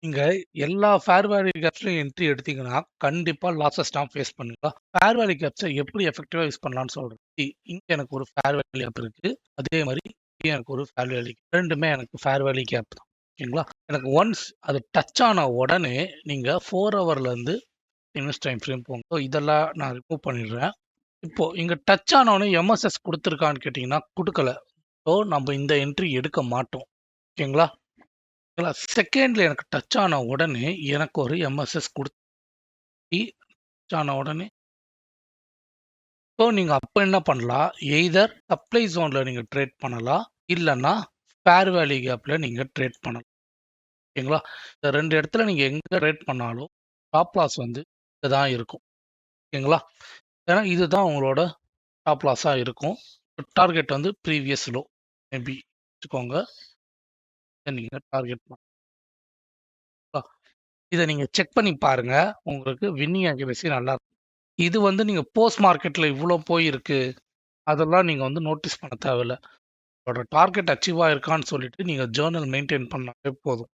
நீங்க எல்லா fair value கேப்ஸ்லயும் entry எடுத்தீங்கன்னா, கண்டிப்பா லாஸஸ் தான் ஃபேஸ் பண்ணுவீங்க. ஃபேர் வேல்யூ கேப்ஸ எப்படி எஃபெக்டிவா யூஸ் பண்ணலாம்னு சொல்றேன். இங்க எனக்கு ஒரு ஃபேர் வேல்யூ கேப் இருக்கு. அதே மாரி இங்க எனக்கு ஒரு ஃபேர் வேல்யூ 2மே எனக்கு ஃபேர் வேல்யூ கேப் தான். ஓகேங்களா? எனக்கு ஒன்ஸ் அது டச் ஆன உடனே நீங்க 4 ஹவர்லேருந்து இன்வெஸ்ட் டைம் ஃப்ரேம் போங்க. ஸோ இதெல்லாம் நான் ரிமூவ் பண்ணிடுறேன். இப்போ இங்க டச் ஆன உடனே எம்எஸ்எஸ் குடுத்துருக்கான்னு கேட்டீங்கன்னா, குடுக்கல. ஸோ நம்ம இந்த என்ட்ரி எடுக்க மாட்டோம். ஓகேங்களா? செகண்ட்ல எனக்கு டச் ஆன உடனே எனக்கு ஒரு எம்எஸ்எஸ் குடுத்து டச் ஆன உடனே ஸோ நீங்க அப்ப என்ன பண்ணலாம்? எய்தர் சப்ளை ஜோன்ல நீங்க ட்ரேட் பண்ணலாம். இல்லன்னா ஃபேர் வேல்யூ கேப்ல நீங்க ட்ரேட் பண்ணலாம். ஓகேங்களா? இந்த 2 இடத்துல நீங்க எங்க ட்ரேட் பண்ணாலும் ஸ்டாப் லாஸ் வந்து இங்க தான் இருக்கும். ஓகேங்களா? ஏன்னா இதுதான் உங்களோட ஸ்டாப் லாஸா இருக்கும். டார்கெட் வந்து ப்ரீவியஸ் லோ மேபி வச்சுக்கோங்க. இத நீங்க டார்கெட் பண்ணலாம். இத நீங்க செக் பண்ணி பாருங்க. உங்களுக்கு வின்னிங் அக்யூரசி நல்லா இருக்கும். இது வந்து நீங்க போஸ்ட் மார்க்கெட்ல இவ்ளோ போயிருக்கு. அதெல்லாம் நீங்க வந்து நோட்டீஸ் பண்ண தேவையில்ல. உங்களோட டார்கெட் அச்சீவ் ஆயிருக்கான்னு சொல்லிட்டு நீங்க ஜர்னல் மெயின்டெயின் பண்ணாலே போதும்.